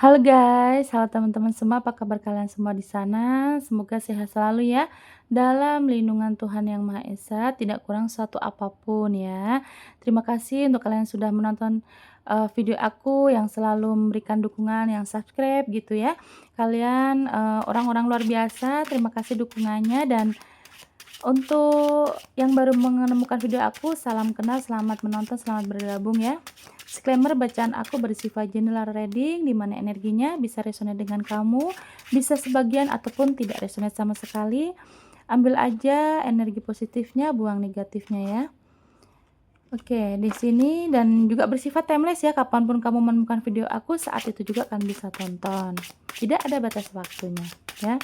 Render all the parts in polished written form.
Halo guys, halo teman-teman semua, apa kabar kalian semua di sana? Semoga sehat selalu ya, dalam lindungan Tuhan Yang Maha Esa, tidak kurang suatu apapun ya. Terima kasih untuk kalian yang sudah menonton video aku, yang selalu memberikan dukungan, yang subscribe gitu ya. Kalian orang-orang luar biasa, terima kasih dukungannya. Dan untuk yang baru menemukan video aku, salam kenal, selamat menonton, selamat bergabung ya. Disclaimer, bacaan aku bersifat general reading, di mana energinya bisa resonate dengan kamu, bisa sebagian ataupun tidak resonate sama sekali. Ambil aja energi positifnya, buang negatifnya ya. Oke, di sini dan juga bersifat timeless ya, kapanpun kamu menemukan video aku, saat itu juga kalian bisa tonton. Tidak ada batas waktunya ya.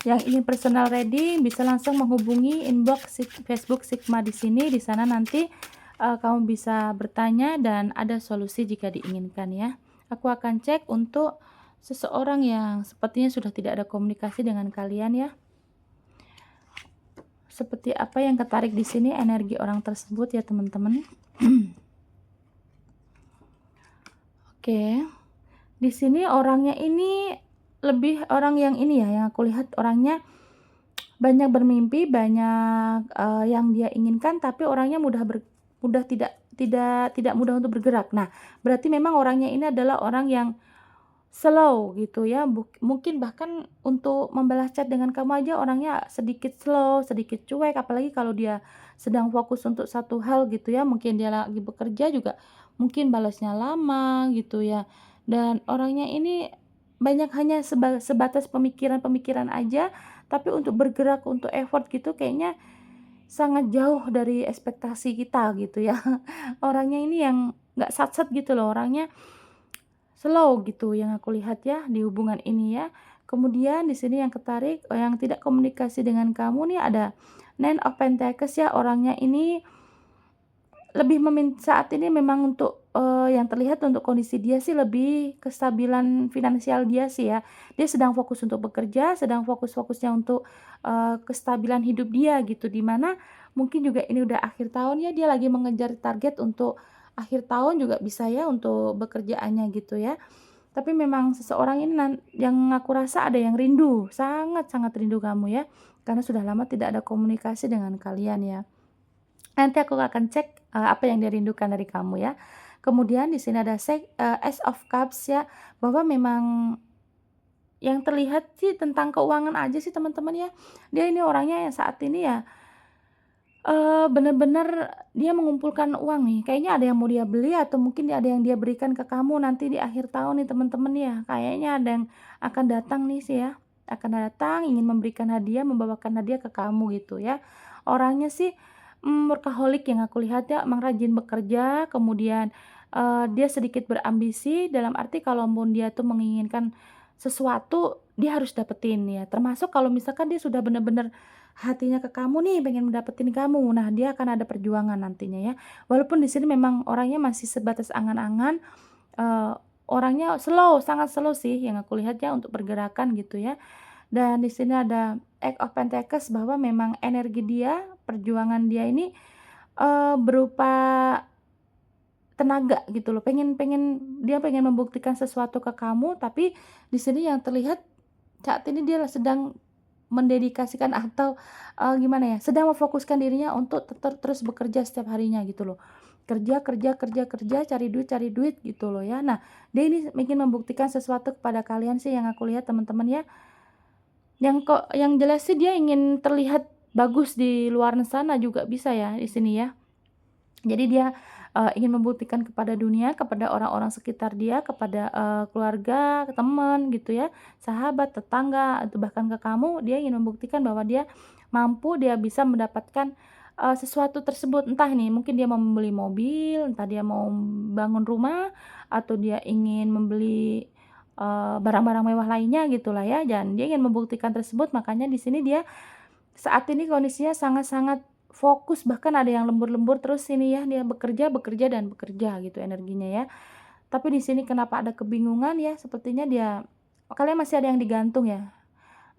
Yang ingin personal reading bisa langsung menghubungi inbox Facebook Sigma di sini. Di sana nanti kamu bisa bertanya dan ada solusi jika diinginkan ya. Aku akan cek untuk seseorang yang sepertinya sudah tidak ada komunikasi dengan kalian ya. Seperti apa yang ketarik di sini energi orang tersebut ya teman-teman. Oke. Di sini orangnya ini lebih orang yang ini ya, yang aku lihat orangnya banyak bermimpi, banyak yang dia inginkan, tapi orangnya mudah tidak mudah untuk bergerak. Nah, berarti memang orangnya ini adalah orang yang slow gitu ya, mungkin bahkan untuk membalas chat dengan kamu aja orangnya sedikit slow, sedikit cuek, apalagi kalau dia sedang fokus untuk satu hal gitu ya, mungkin dia lagi bekerja juga mungkin balasnya lama gitu ya. Dan orangnya ini banyak hanya sebatas pemikiran-pemikiran aja, tapi untuk bergerak, untuk effort gitu kayaknya sangat jauh dari ekspektasi kita gitu ya. Orangnya ini yang nggak sat-set gitu loh, orangnya slow gitu yang aku lihat ya di hubungan ini ya. Kemudian di sini yang ketarik, yang tidak komunikasi dengan kamu nih ada Nine of Pentacles ya. Orangnya ini lebih saat ini memang untuk yang terlihat untuk kondisi dia sih lebih kestabilan finansial dia sih ya. Dia sedang fokus untuk bekerja, sedang fokus-fokusnya untuk kestabilan hidup dia gitu. Dimana mungkin juga ini udah akhir tahun ya, dia lagi mengejar target untuk akhir tahun juga bisa ya untuk bekerjaannya gitu ya. Tapi memang seseorang ini yang aku rasa ada yang rindu, sangat-sangat rindu kamu ya, karena sudah lama tidak ada komunikasi dengan kalian ya. Nanti aku akan cek apa yang dia rindukan dari kamu ya. Kemudian di sini ada Ace of Cups ya, bahwa memang yang terlihat sih tentang keuangan aja sih teman-teman ya. Dia ini orangnya yang saat ini ya bener-bener dia mengumpulkan uang nih, kayaknya ada yang mau dia beli atau mungkin ada yang dia berikan ke kamu nanti di akhir tahun nih teman-teman ya. Kayaknya ada yang akan datang nih sih ya, akan datang ingin memberikan hadiah, membawakan hadiah ke kamu gitu ya. Orangnya sih, workaholic yang aku lihat ya, emang rajin bekerja, kemudian, dia sedikit berambisi dalam arti kalaupun dia tuh menginginkan sesuatu, dia harus dapetin ya. Termasuk kalau misalkan dia sudah bener-bener hatinya ke kamu nih, pengen dapetin kamu. Nah, dia akan ada perjuangan nantinya ya. Walaupun di sini memang orangnya masih sebatas angan-angan, eee, orangnya slow, sangat slow sih yang aku lihat ya untuk pergerakan gitu ya. Dan di sini ada Eight of Pentacles bahwa memang energi dia, perjuangan dia ini, berupa tenaga gitu loh. Dia pengen membuktikan sesuatu ke kamu, tapi di sini yang terlihat saat ini dia sedang mendedikasikan atau, gimana ya, sedang memfokuskan dirinya untuk terus bekerja setiap harinya gitu loh. Kerja kerja kerja kerja, cari duit gitu loh ya. Nah, dia ini ingin membuktikan sesuatu kepada kalian sih yang aku lihat teman-teman ya. Yang jelas sih dia ingin terlihat bagus di luar sana juga bisa ya di sini ya. Jadi dia, ingin membuktikan kepada dunia, kepada orang-orang sekitar dia, kepada, keluarga, teman gitu ya, sahabat, tetangga, atau bahkan ke kamu, dia ingin membuktikan bahwa dia mampu, dia bisa mendapatkan, sesuatu tersebut. Entah nih, mungkin dia mau membeli mobil, entah dia mau bangun rumah, atau dia ingin membeli, barang-barang mewah lainnya gitulah ya, dan dia ingin membuktikan tersebut, makanya di sini dia saat ini kondisinya sangat-sangat fokus, bahkan ada yang lembur-lembur terus ini ya, dia bekerja, bekerja, dan bekerja gitu energinya ya. Tapi di sini kenapa ada kebingungan ya, sepertinya kalian masih ada yang digantung ya.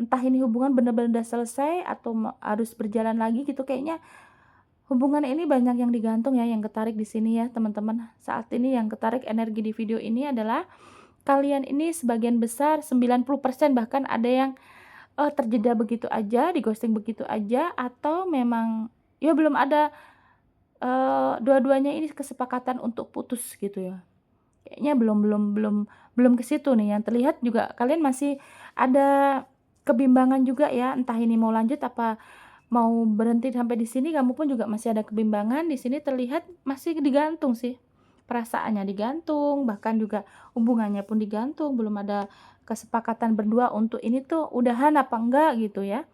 Entah ini hubungan benar-benar udah selesai atau harus berjalan lagi gitu, kayaknya hubungan ini banyak yang digantung ya, yang ketarik di sini ya teman-teman. Saat ini yang ketarik energi di video ini adalah kalian ini sebagian besar 90% bahkan ada yang, terjeda begitu aja, di-ghosting begitu aja, atau memang ya belum ada, dua-duanya ini kesepakatan untuk putus gitu ya. Kayaknya belum ke situ nih, yang terlihat juga kalian masih ada kebimbangan juga ya, entah ini mau lanjut apa mau berhenti sampai di sini, kamu pun juga masih ada kebimbangan. Di sini terlihat masih digantung sih, perasaannya digantung, bahkan juga hubungannya pun digantung, belum ada kesepakatan berdua untuk ini tuh udahan apa enggak gitu ya.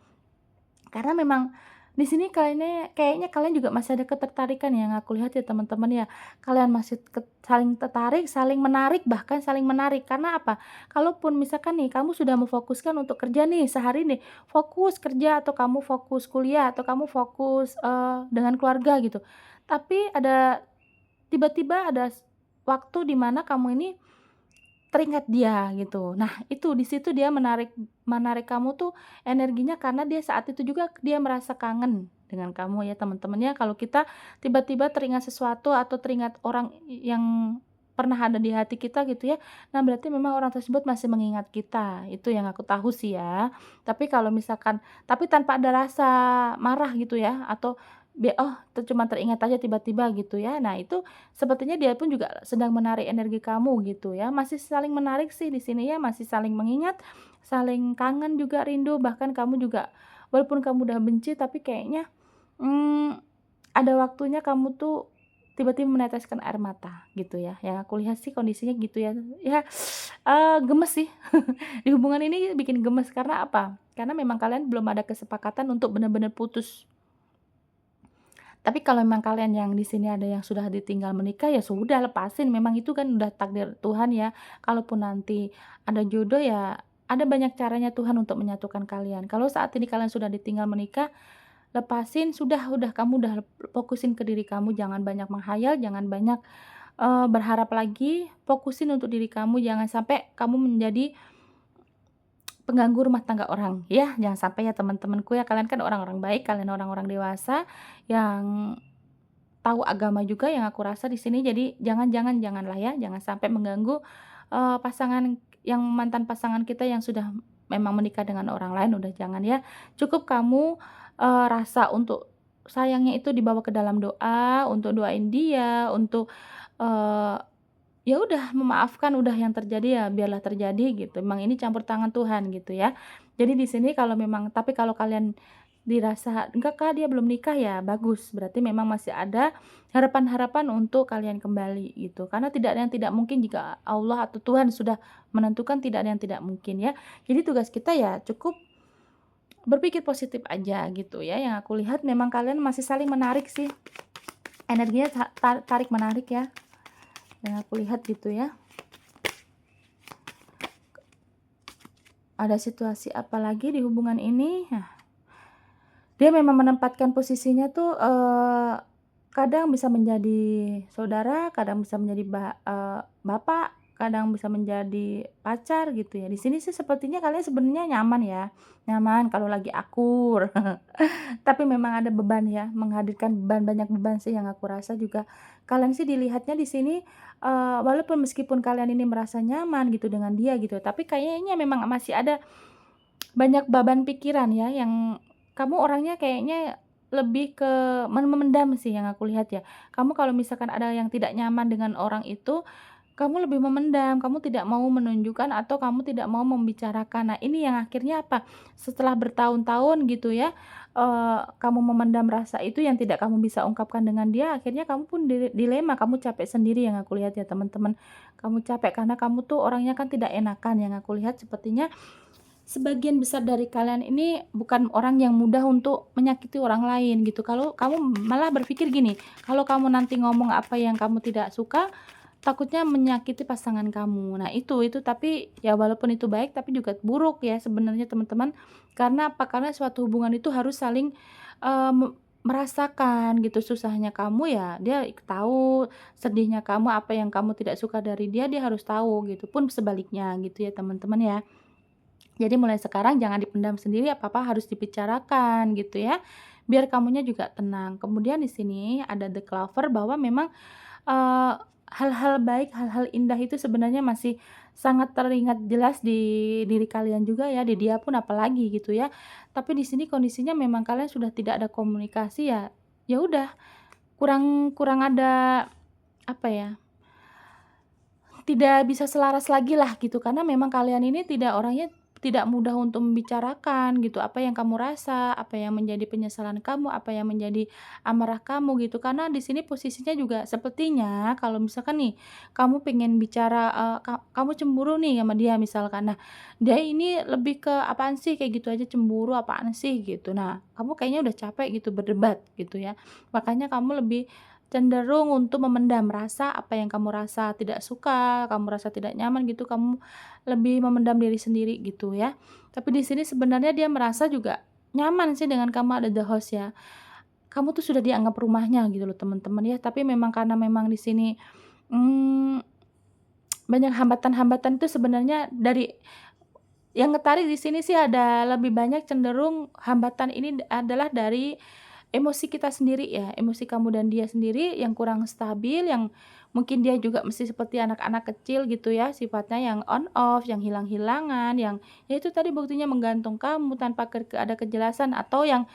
Karena memang di sini kayaknya kalian juga masih ada ketertarikan yang aku lihat ya teman-teman ya. Kalian masih saling tertarik, saling menarik, bahkan saling menarik. Karena apa? Kalaupun misalkan nih kamu sudah memfokuskan untuk kerja nih sehari nih, fokus kerja atau kamu fokus kuliah atau kamu fokus, dengan keluarga gitu. Tapi ada tiba-tiba ada waktu di mana kamu ini teringat dia gitu. Nah itu di situ dia menarik menarik kamu tuh energinya karena dia saat itu juga dia merasa kangen dengan kamu ya teman-teman ya. Kalau kita tiba-tiba teringat sesuatu atau teringat orang yang pernah ada di hati kita gitu ya, nah berarti memang orang tersebut masih mengingat kita, itu yang aku tahu sih ya. Tapi kalau misalkan tapi tanpa ada rasa marah gitu ya atau oh cuma teringat aja tiba-tiba gitu ya. Nah itu sepertinya dia pun juga sedang menarik energi kamu gitu ya, masih saling menarik sih di sini ya, masih saling mengingat, saling kangen juga rindu, bahkan kamu juga walaupun kamu udah benci tapi kayaknya, mmm, ada waktunya kamu tuh tiba-tiba meneteskan air mata gitu ya, yang aku lihat sih kondisinya gitu ya. Ya, gemes sih di hubungan ini bikin gemes karena apa? Karena memang kalian belum ada kesepakatan untuk benar-benar putus. Tapi kalau memang kalian yang di sini ada yang sudah ditinggal menikah, ya sudah lepasin, memang itu kan udah takdir Tuhan ya. Kalaupun nanti ada jodoh ya ada banyak caranya Tuhan untuk menyatukan kalian. Kalau saat ini kalian sudah ditinggal menikah, lepasin, udah kamu udah fokusin ke diri kamu, jangan banyak menghayal, jangan banyak, berharap lagi, fokusin untuk diri kamu, jangan sampai kamu menjadi pengganggu rumah tangga orang, ya. Jangan sampai ya teman-temanku ya, kalian kan orang-orang baik, kalian orang-orang dewasa yang tahu agama juga yang aku rasa di sini, jadi janganlah ya, jangan sampai mengganggu, pasangan yang mantan pasangan kita yang sudah memang menikah dengan orang lain, udah jangan ya. Cukup kamu, rasa untuk sayangnya itu dibawa ke dalam doa, untuk doain dia, untuk, eee, ya udah memaafkan, udah yang terjadi ya biarlah terjadi gitu, memang ini campur tangan Tuhan gitu ya. Jadi di sini kalau memang tapi kalau kalian dirasa, "Enggak Kak, dia belum nikah," ya bagus, berarti memang masih ada harapan-harapan untuk kalian kembali gitu. Karena tidak ada yang tidak mungkin jika Allah atau Tuhan sudah menentukan, tidak ada yang tidak mungkin ya. Jadi tugas kita ya cukup berpikir positif aja gitu ya, yang aku lihat memang kalian masih saling menarik sih, energinya tarik menarik ya, yang aku lihat gitu ya. Ada situasi apa lagi di hubungan ini? Nah, dia memang menempatkan posisinya tuh, kadang bisa menjadi saudara, kadang bisa menjadi bapak, kadang bisa menjadi pacar gitu ya. Di sini sih sepertinya kalian sebenarnya nyaman ya, nyaman kalau lagi akur. Tapi memang ada beban ya, menghadirkan beban, banyak beban sih yang aku rasa juga kalian sih dilihatnya di sini, walaupun meskipun kalian ini merasa nyaman gitu dengan dia gitu, tapi kayaknya memang masih ada banyak beban pikiran ya, yang kamu orangnya kayaknya lebih ke memendam sih yang aku lihat ya. Kamu kalau misalkan ada yang tidak nyaman dengan orang itu, kamu lebih memendam, kamu tidak mau menunjukkan atau kamu tidak mau membicarakan. Nah, ini yang akhirnya apa, setelah bertahun-tahun gitu ya, kamu memendam rasa itu yang tidak kamu bisa ungkapkan dengan dia, akhirnya kamu pun dilema, kamu capek sendiri yang aku lihat ya teman-teman. Kamu capek karena kamu tuh orangnya kan tidak enakan yang aku lihat sepertinya sebagian besar dari kalian ini bukan orang yang mudah untuk menyakiti orang lain gitu. Kalau kamu malah berpikir gini, kalau kamu nanti ngomong apa yang kamu tidak suka, takutnya menyakiti pasangan kamu. Nah itu tapi ya walaupun itu baik tapi juga buruk ya sebenarnya teman-teman. Karena apa? Karena suatu hubungan itu harus saling, merasakan gitu susahnya kamu ya dia tahu, sedihnya kamu, apa yang kamu tidak suka dari dia, dia harus tahu gitu, pun sebaliknya gitu ya teman-teman ya. Jadi mulai sekarang jangan dipendam sendiri, apa-apa harus dibicarakan gitu ya, biar kamunya juga tenang. Kemudian di sini ada the clover bahwa memang, hal-hal baik, hal-hal indah itu sebenarnya masih sangat teringat jelas di diri kalian juga ya, di dia pun apalagi gitu ya. Tapi di sini kondisinya memang kalian sudah tidak ada komunikasi ya, ya udah kurang kurang ada, apa ya, tidak bisa selaras lagi lah gitu, karena memang kalian ini orangnya tidak mudah untuk membicarakan gitu, apa yang kamu rasa, apa yang menjadi penyesalan kamu, apa yang menjadi amarah kamu gitu. Karena di sini posisinya juga sepertinya kalau misalkan nih, kamu pengen bicara, kamu cemburu nih sama dia misalkan. Nah, dia ini lebih ke, "Apaan sih kayak gitu aja cemburu, apaan sih?" Gitu. Nah, kamu kayaknya udah capek gitu berdebat gitu ya. Makanya kamu lebih cenderung untuk memendam rasa apa yang kamu rasa tidak suka, kamu rasa tidak nyaman gitu, kamu lebih memendam diri sendiri gitu ya. Tapi di sini sebenarnya dia merasa juga nyaman sih dengan kamu ada the host ya. Kamu tuh sudah dianggap rumahnya gitu loh teman-teman ya, tapi memang karena memang di sini, mmm, banyak hambatan-hambatan itu sebenarnya dari yang ngetarik di sini sih ada lebih banyak cenderung hambatan ini adalah dari emosi kita sendiri ya, emosi kamu dan dia sendiri yang kurang stabil, yang mungkin dia juga masih seperti anak-anak kecil gitu ya, sifatnya yang on off, yang hilang-hilangan, yang ya itu tadi buktinya menggantung kamu tanpa ada kejelasan atau yang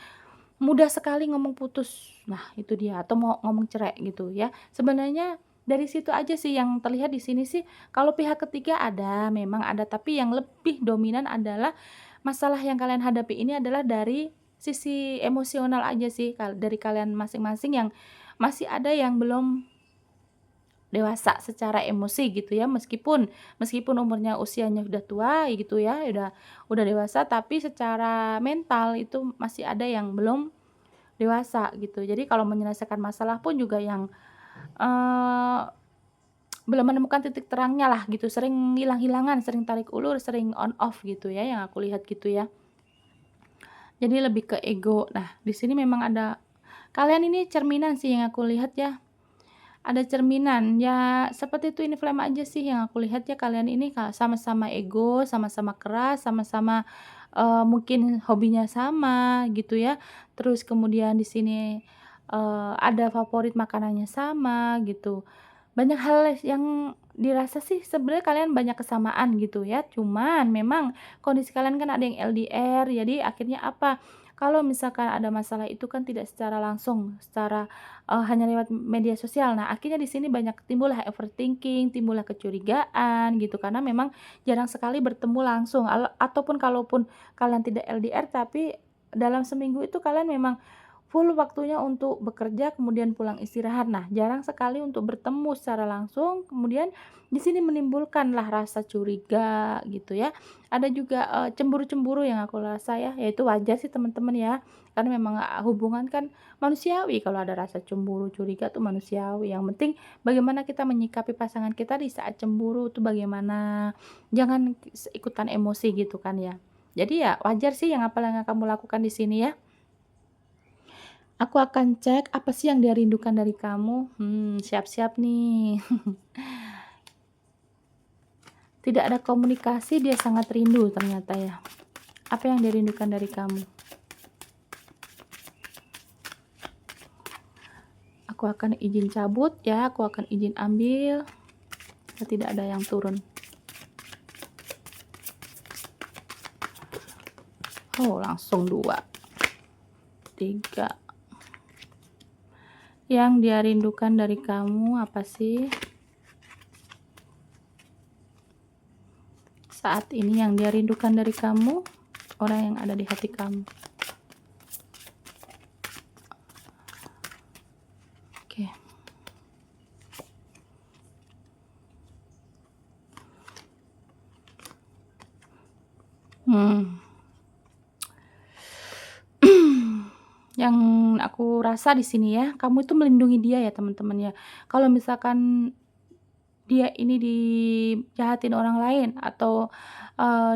mudah sekali ngomong putus. Nah, itu dia, atau mau ngomong cerai gitu ya. Sebenarnya dari situ aja sih yang terlihat di sini sih, kalau pihak ketiga ada, memang ada, tapi yang lebih dominan adalah masalah yang kalian hadapi ini adalah dari sisi emosional aja sih, dari kalian masing-masing yang masih ada yang belum dewasa secara emosi gitu ya, meskipun meskipun usianya udah tua gitu ya, udah dewasa, tapi secara mental itu masih ada yang belum dewasa gitu. Jadi kalau menyelesaikan masalah pun juga yang, eee, belum menemukan titik terangnya lah gitu, sering hilang-hilangan, sering tarik ulur, sering on off gitu ya, yang aku lihat gitu ya. Jadi lebih ke ego. Nah, di sini memang ada kalian ini cerminan sih yang aku lihat ya, ada cerminan. Ya seperti itu, ini flame aja sih yang aku lihat ya, kalian ini sama-sama ego, sama-sama keras, sama-sama, mungkin hobinya sama gitu ya. Terus kemudian di sini, ada favorit makanannya sama gitu. Banyak hal yang dirasa sih sebenarnya kalian banyak kesamaan gitu ya, cuman memang kondisi kalian kan ada yang LDR, jadi akhirnya apa, kalau misalkan ada masalah itu kan tidak secara langsung, secara, hanya lewat media sosial. Nah, akhirnya di sini banyak timbullah overthinking, timbullah kecurigaan gitu, karena memang jarang sekali bertemu langsung, ataupun kalaupun kalian tidak LDR, tapi dalam seminggu itu kalian memang full waktunya untuk bekerja, kemudian pulang istirahat. Nah, jarang sekali untuk bertemu secara langsung, kemudian di sini menimbulkanlah rasa curiga gitu ya. Ada juga, cemburu-cemburu yang aku rasa ya, itu wajar sih teman-teman ya, karena memang, hubungan kan manusiawi kalau ada rasa cemburu, curiga tuh manusiawi. Yang penting bagaimana kita menyikapi pasangan kita di saat cemburu tuh bagaimana, jangan ikutan emosi gitu kan ya. Jadi ya wajar sih yang apa yang kamu lakukan di sini ya. Aku akan cek apa sih yang dia rindukan dari kamu. Siap-siap nih. Tidak ada komunikasi, dia sangat rindu ternyata ya. Apa yang dia rindukan dari kamu? Aku akan izin cabut ya, aku akan izin ambil. Tidak ada yang turun. Oh, langsung 2, 3. Yang dia rindukan dari kamu apa sih? Saat ini yang dia rindukan dari kamu, orang yang ada di hati kamu. Oke. Yang aku rasa di sini ya, kamu itu melindungi dia ya teman-teman ya. Kalau misalkan dia ini dijahatin orang lain atau,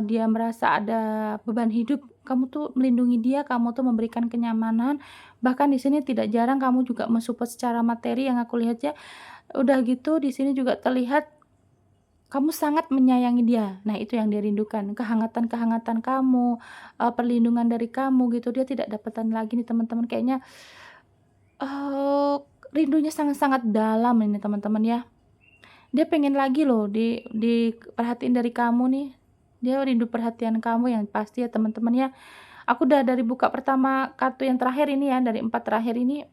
dia merasa ada beban hidup, kamu tuh melindungi dia, kamu tuh memberikan kenyamanan, bahkan di sini tidak jarang kamu juga mensupport secara materi yang aku lihat ya. Udah gitu di sini juga terlihat kamu sangat menyayangi dia. Nah, itu yang dia rindukan, kehangatan-kehangatan kamu, perlindungan dari kamu gitu, dia tidak dapatkan lagi nih teman-teman. Kayaknya, eee, rindunya sangat-sangat dalam ini teman-teman ya. Dia pengen lagi loh diperhatiin dari kamu nih. Dia rindu perhatian kamu yang pasti ya teman-teman ya. Aku udah dari buka pertama kartu yang terakhir ini ya, dari 4 terakhir ini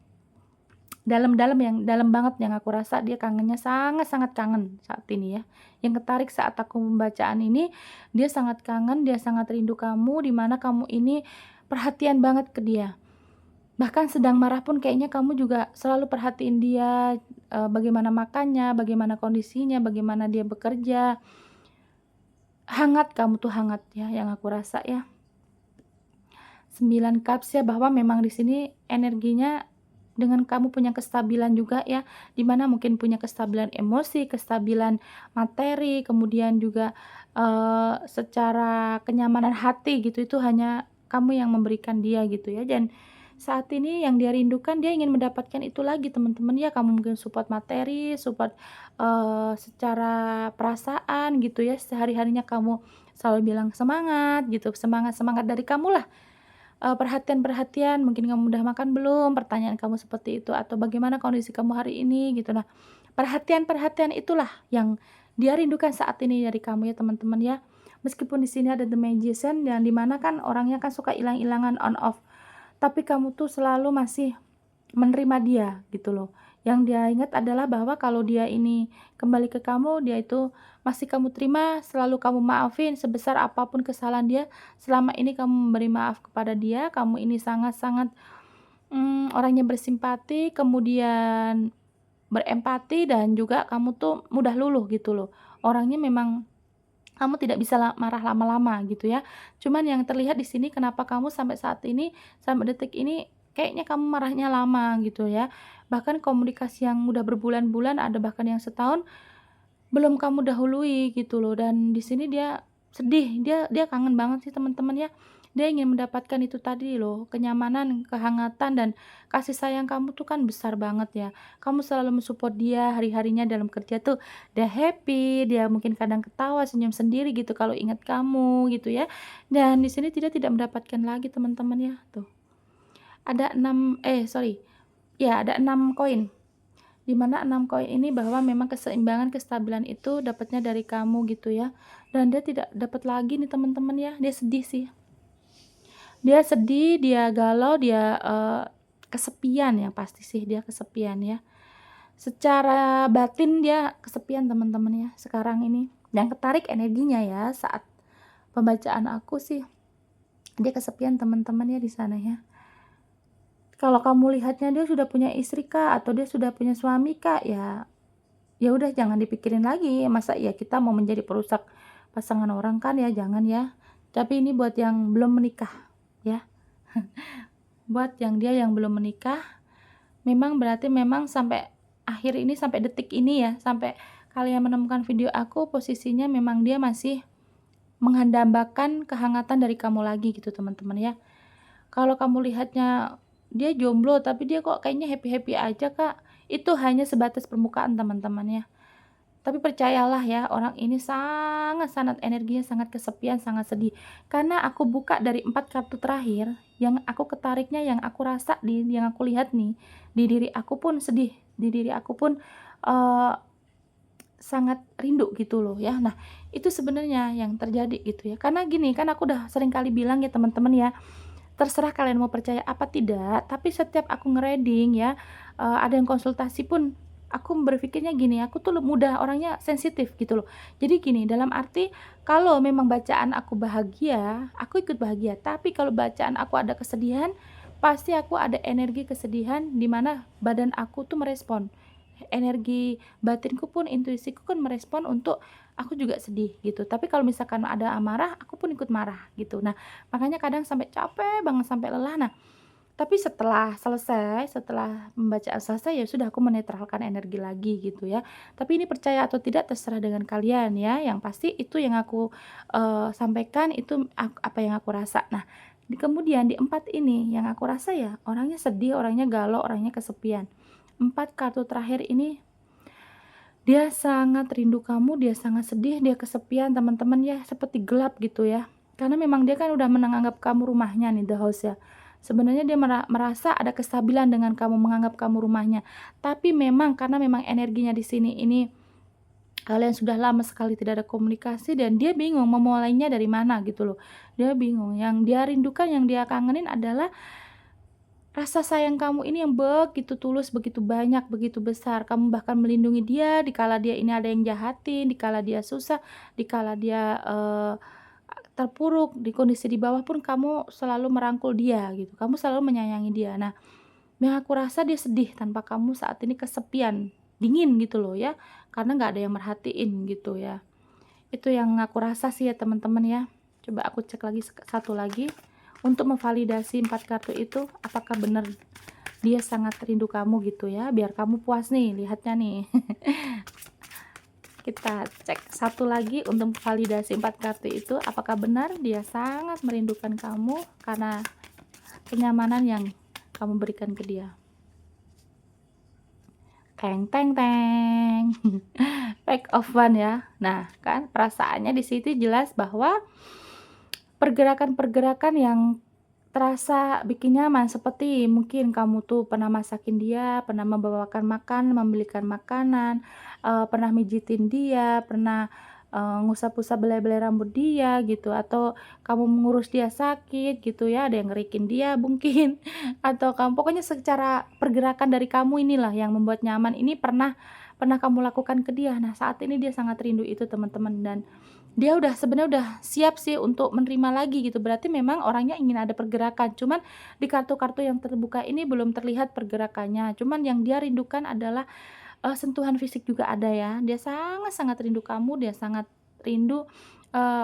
dalam-dalam yang dalam banget yang aku rasa dia kangennya sangat-sangat kangen saat ini ya. Yang ketarik saat aku pembacaan ini, dia sangat kangen, dia sangat rindu kamu, di mana kamu ini perhatian banget ke dia. Bahkan sedang marah pun kayaknya kamu juga selalu perhatiin dia, bagaimana makannya, bagaimana kondisinya, bagaimana dia bekerja. Hangat, kamu tuh hangat ya, yang aku rasa ya. 9 cups ya, bahwa memang di sini energinya dengan kamu punya kestabilan juga ya, di mana mungkin punya kestabilan emosi, kestabilan materi, kemudian juga, secara kenyamanan hati gitu, itu hanya kamu yang memberikan dia gitu ya. Dan saat ini yang dia rindukan, dia ingin mendapatkan itu lagi teman-teman ya. Kamu mungkin support materi, support, secara perasaan gitu ya, sehari-harinya kamu selalu bilang semangat gitu, semangat-semangat dari kamulah. Perhatian-perhatian, mungkin kamu udah makan belum? Pertanyaan kamu seperti itu, atau bagaimana kondisi kamu hari ini gitu. Nah, perhatian-perhatian itulah yang dia rindukan saat ini dari kamu ya teman-teman ya. Meskipun di sini ada The Magician yang dimana kan orangnya kan suka hilang-hilangan on off, tapi kamu tuh selalu masih menerima dia gitu loh. Yang dia ingat adalah bahwa kalau dia ini kembali ke kamu, dia itu masih kamu terima, selalu kamu maafin sebesar apapun kesalahan dia. Selama ini kamu memberi maaf kepada dia, kamu ini sangat-sangat, orangnya bersimpati, kemudian berempati, dan juga kamu tuh mudah luluh gitu loh. Orangnya memang kamu tidak bisa marah lama-lama gitu ya. Cuman yang terlihat di sini kenapa kamu sampai saat ini, sampai detik ini kayaknya kamu marahnya lama gitu ya. Bahkan komunikasi yang udah berbulan-bulan, ada bahkan yang setahun belum kamu dahului gitu loh. Dan di sini dia sedih, dia dia kangen banget sih teman-teman ya. Dia ingin mendapatkan itu tadi loh, kenyamanan, kehangatan, dan kasih sayang kamu tuh kan besar banget ya. Kamu selalu mensupport dia hari-harinya dalam kerja tuh, dia happy, dia mungkin kadang ketawa, senyum sendiri gitu kalau ingat kamu gitu ya. Dan di sini tidak mendapatkan lagi teman-teman ya. Tuh, ada 6 sorry, ya ada 6 koin. Di mana 6 koin ini bahwa memang keseimbangan, kestabilan itu dapatnya dari kamu gitu ya. Dan dia tidak dapat lagi nih teman-teman ya. Dia sedih sih. Dia sedih, dia galau, dia, kesepian ya pasti sih dia kesepian ya. Secara batin dia kesepian teman-teman ya sekarang ini. Yang ketarik energinya ya saat pembacaan aku sih, dia kesepian teman-teman ya di sana ya. Kalau kamu lihatnya dia sudah punya istri Kak, atau dia sudah punya suami Kak, ya ya udah jangan dipikirin lagi, masa ya kita mau menjadi perusak pasangan orang kan ya, jangan ya. Tapi ini buat yang belum menikah ya. Buat yang dia yang belum menikah, memang berarti memang sampai akhir ini, sampai detik ini ya, sampai kalian menemukan video aku, posisinya memang dia masih menghandamkan kehangatan dari kamu lagi gitu teman-teman ya. Kalau kamu lihatnya dia jomblo tapi dia kok kayaknya happy-happy aja Kak, itu hanya sebatas permukaan teman-teman ya. Tapi percayalah ya, orang ini sangat-sangat energinya sangat kesepian, sangat sedih. Karena aku buka dari 4 kartu terakhir, yang aku ketariknya, yang aku rasa yang aku lihat nih, di diri aku pun sedih, di diri aku pun, eee, sangat rindu gitu loh ya. Nah, itu sebenarnya yang terjadi gitu ya. Karena gini, kan aku udah sering kali bilang ya teman-teman ya, terserah kalian mau percaya apa tidak, tapi setiap aku nge-reading ya, ada yang konsultasi pun, aku berpikirnya gini, aku tuh mudah orangnya sensitif gitu loh. Jadi gini, dalam arti kalau memang bacaan aku bahagia, aku ikut bahagia, tapi kalau bacaan aku ada kesedihan, pasti aku ada energi kesedihan di mana badan aku tuh merespon. Energi batinku pun, intuisiku kan merespon untuk aku juga sedih gitu. Tapi kalau misalkan ada amarah, aku pun ikut marah gitu. Nah, makanya kadang sampai capek banget, sampai lelah. Nah, tapi setelah selesai, setelah pembacaan selesai, ya sudah aku menetralkan energi lagi gitu ya. Tapi ini percaya atau tidak terserah dengan kalian ya. Yang pasti itu yang aku, sampaikan itu apa yang aku rasa. Nah, kemudian di 4 ini yang aku rasa ya orangnya sedih, orangnya galau, orangnya kesepian. 4 kartu terakhir ini dia sangat rindu kamu, dia sangat sedih, dia kesepian teman-teman ya, seperti gelap gitu ya. Karena memang dia kan udah menganggap kamu rumahnya nih, the house ya. Sebenarnya dia merasa ada kestabilan dengan kamu, menganggap kamu rumahnya. Tapi memang karena memang energinya di sini ini Kalian sudah lama sekali tidak ada komunikasi dan dia bingung memulainya dari mana gitu loh. Dia bingung, yang dia rindukan, yang dia kangenin adalah rasa sayang kamu ini yang begitu tulus, begitu banyak, begitu besar. Kamu bahkan melindungi dia dikala dia ini ada yang jahatin, dikala dia susah, dikala dia, terpuruk, di kondisi di bawah pun kamu selalu merangkul dia gitu, kamu selalu menyayangi dia. Nah, yang aku rasa dia sedih tanpa kamu saat ini kesepian, dingin gitu loh ya, karena nggak ada yang merhatiin gitu ya. Itu yang aku rasa sih ya teman-teman ya. Coba aku cek lagi satu lagi, untuk memvalidasi 4 kartu itu, apakah benar dia sangat rindu kamu gitu ya, biar kamu puas nih lihatnya nih. Kita cek satu lagi untuk validasi 4 kartu itu, apakah benar dia sangat merindukan kamu karena kenyamanan yang kamu berikan ke dia. Teng teng teng. Pack of one ya. Nah, kan perasaannya di situ jelas bahwa pergerakan-pergerakan yang terasa bikin nyaman, seperti mungkin kamu tuh pernah masakin dia, pernah membawakan makan, membelikan makanan, pernah mijitin dia, pernah, ngusap-usap belai-belai rambut dia gitu, atau kamu mengurus dia sakit gitu ya, ada yang ngerikin dia mungkin, atau kamu pokoknya secara pergerakan dari kamu inilah yang membuat nyaman ini pernah pernah kamu lakukan ke dia. Nah, saat ini dia sangat rindu itu teman-teman, dan dia udah sebenarnya udah siap sih untuk menerima lagi gitu, berarti memang orangnya ingin ada pergerakan, cuman di kartu-kartu yang terbuka ini belum terlihat pergerakannya, cuman yang dia rindukan adalah, sentuhan fisik juga ada ya, dia sangat-sangat rindu kamu, dia sangat rindu,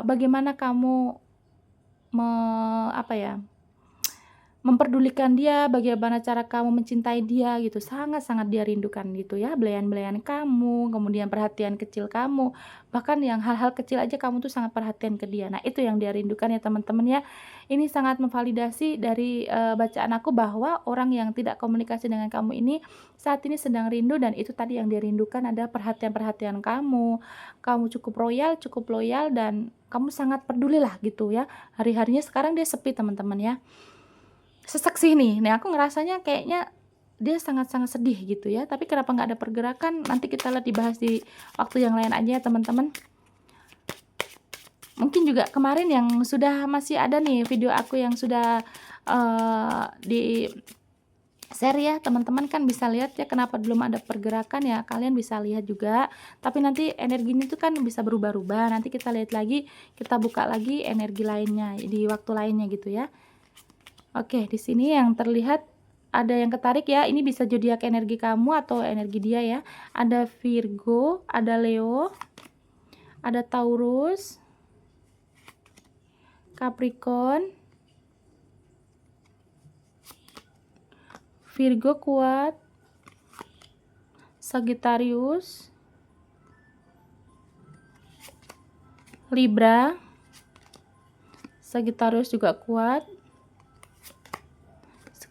bagaimana kamu apa ya, memperdulikan dia, bagaimana cara kamu mencintai dia gitu, sangat-sangat dia rindukan gitu ya, belayan-belayan kamu, kemudian perhatian kecil kamu, bahkan yang hal-hal kecil aja kamu tuh sangat perhatian ke dia. Nah, itu yang dia rindukan ya teman-teman ya. Ini sangat memvalidasi dari, bacaan aku bahwa orang yang tidak komunikasi dengan kamu ini saat ini sedang rindu, dan itu tadi yang dia rindukan adalah perhatian-perhatian kamu. Kamu cukup cukup loyal, dan kamu sangat pedulilah gitu ya. Hari-harinya sekarang dia sepi teman-teman ya. Sesek sih nih aku ngerasanya kayaknya dia sangat-sangat sedih gitu ya, tapi kenapa nggak ada pergerakan, nanti kita lihat dibahas di waktu yang lain aja ya teman-teman. Mungkin juga kemarin yang sudah masih ada nih video aku yang sudah, di-share ya, teman-teman kan bisa lihat ya kenapa belum ada pergerakan ya, kalian bisa lihat juga, tapi nanti energinya itu kan bisa berubah-ubah, nanti kita lihat lagi, kita buka lagi energi lainnya di waktu lainnya gitu ya. Oke, di sini yang terlihat ada yang ketarik ya, ini bisa zodiak energi kamu atau energi dia ya. Ada Virgo, ada Leo, ada Taurus, Capricorn. Virgo kuat, Sagittarius, Libra, Sagittarius juga kuat,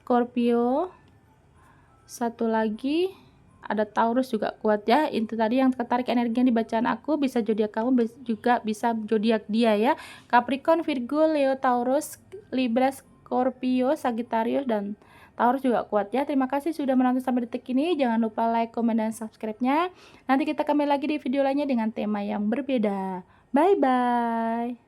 Scorpio, satu lagi ada Taurus juga kuat ya. Itu tadi yang ketarik energi yang di bacaan aku, bisa zodiak kamu juga bisa zodiak dia ya. Capricorn, Virgo, Leo, Taurus, Libra, Scorpio, Sagittarius, dan Taurus juga kuat ya. Terima kasih sudah menonton sampai detik ini. Jangan lupa like, komen, dan subscribe-nya. Nanti kita kembali lagi di video lainnya dengan tema yang berbeda. Bye bye.